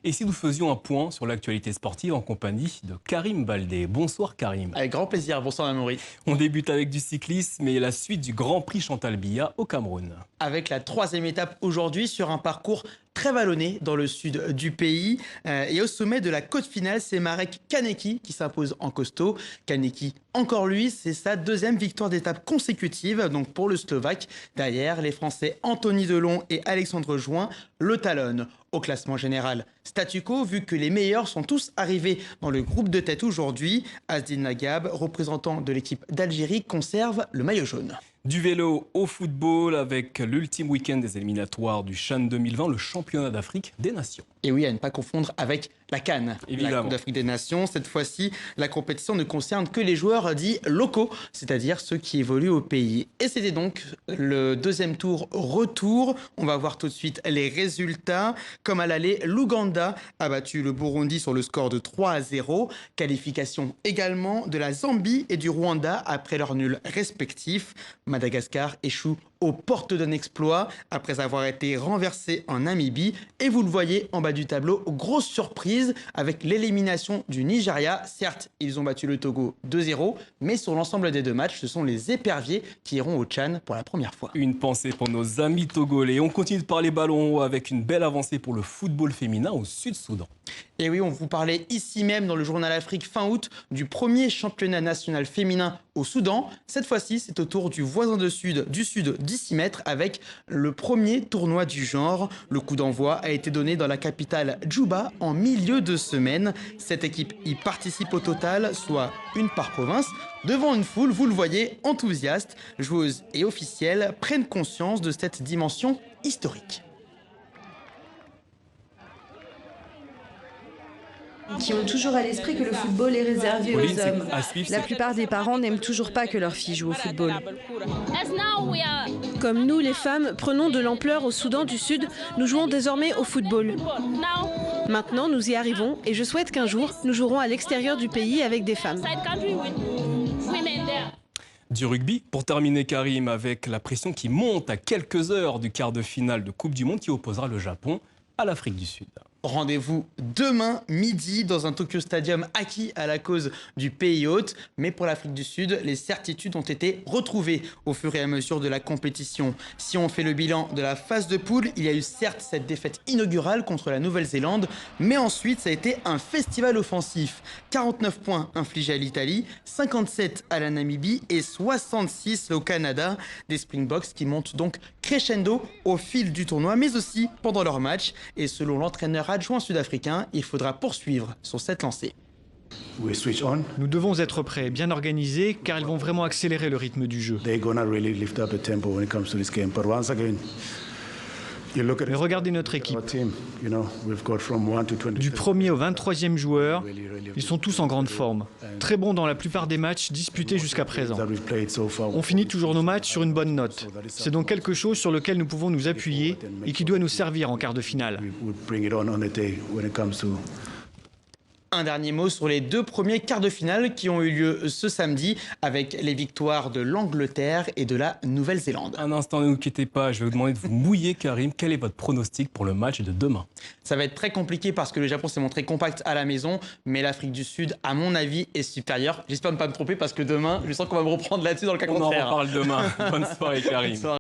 Et si nous faisions un point sur l'actualité sportive en compagnie de Karim Baldé. Bonsoir Karim. Avec grand plaisir, bonsoir Amaury. On débute avec du cyclisme et la suite du Grand Prix Chantal Biya au Cameroun. Avec la troisième étape aujourd'hui sur un parcours très vallonné dans le sud du pays. Et au sommet de la côte finale, c'est Marek Kaneki qui s'impose en costaud. Kaneki, encore lui, c'est sa deuxième victoire d'étape consécutive, donc pour le Slovaque. Derrière, les Français Anthony Delon et Alexandre Join le talonnent. Au classement général, statu quo, vu que les meilleurs sont tous arrivés dans le groupe de tête aujourd'hui. Asdin Lagab, représentant de l'équipe d'Algérie, conserve le maillot jaune. Du vélo au football avec l'ultime week-end des éliminatoires du CHAN 2020, le championnat d'Afrique des Nations. Et oui, à ne pas confondre avec la CAN, évidemment. La Coupe d'Afrique des Nations. Cette fois-ci, la compétition ne concerne que les joueurs dits locaux, c'est-à-dire ceux qui évoluent au pays. Et c'était donc le deuxième tour retour. On va voir tout de suite les résultats. Comme à l'aller, l'Ouganda a battu le Burundi sur le score de 3-0. Qualification également de la Zambie et du Rwanda après leurs nuls respectifs. Madagascar échoue aux portes d'un exploit après avoir été renversé en Namibie. Et vous le voyez en bas du tableau, grosse surprise avec l'élimination du Nigeria. Certes, ils ont battu le Togo 2-0, mais sur l'ensemble des deux matchs, ce sont les éperviers qui iront au Tchad pour la première fois. Une pensée pour nos amis togolais. On continue de parler ballon haut avec une belle avancée pour le football féminin au Sud-Soudan. Et oui, on vous parlait ici même dans le journal Afrique fin août du premier championnat national féminin au Soudan. Cette fois-ci, c'est au tour du voisin du sud d'ici mètres avec le premier tournoi du genre. Le coup d'envoi a été donné dans la capitale Djouba en milieu de semaine. Cette équipe y participe au total, soit une par province. Devant une foule, vous le voyez, enthousiaste, joueuses et officielles prennent conscience de cette dimension historique. Qui ont toujours à l'esprit que le football est réservé aux hommes. La plupart des parents n'aiment toujours pas que leur fille joue au football. Comme nous, les femmes, prenons de l'ampleur au Soudan du Sud, nous jouons désormais au football. Maintenant, nous y arrivons et je souhaite qu'un jour, nous jouerons à l'extérieur du pays avec des femmes. Du rugby, pour terminer Karim, avec la pression qui monte à quelques heures du quart de finale de Coupe du Monde qui opposera le Japon à l'Afrique du Sud. Rendez-vous demain midi dans un Tokyo Stadium acquis à la cause du pays hôte. Mais pour l'Afrique du Sud, les certitudes ont été retrouvées au fur et à mesure de la compétition. Si on fait le bilan de la phase de poule, il y a eu certes cette défaite inaugurale contre la Nouvelle-Zélande, mais ensuite ça a été un festival offensif. 49 points infligés à l'Italie, 57 à la Namibie et 66 au Canada. Des Springboks qui montent donc crescendo au fil du tournoi, mais aussi pendant leur match. Et selon l'entraîneur adjoint sud-africain, il faudra poursuivre sur cette lancée. Nous devons être prêts, bien organisés, car ils vont vraiment accélérer le rythme du jeu. Mais regardez notre équipe. Du premier au 23e joueur, ils sont tous en grande forme. Très bons dans la plupart des matchs disputés jusqu'à présent. On finit toujours nos matchs sur une bonne note. C'est donc quelque chose sur lequel nous pouvons nous appuyer et qui doit nous servir en quart de finale. Un dernier mot sur les deux premiers quarts de finale qui ont eu lieu ce samedi avec les victoires de l'Angleterre et de la Nouvelle-Zélande. Un instant, ne vous quittez pas, je vais vous demander de vous mouiller Karim. Quel est votre pronostic pour le match de demain? Ça va être très compliqué parce que le Japon s'est montré compact à la maison, mais l'Afrique du Sud, à mon avis, est supérieure. J'espère ne pas me tromper parce que demain, je sens qu'on va me reprendre là-dessus dans le cas contraire. On en reparle demain. Bonne soirée Karim.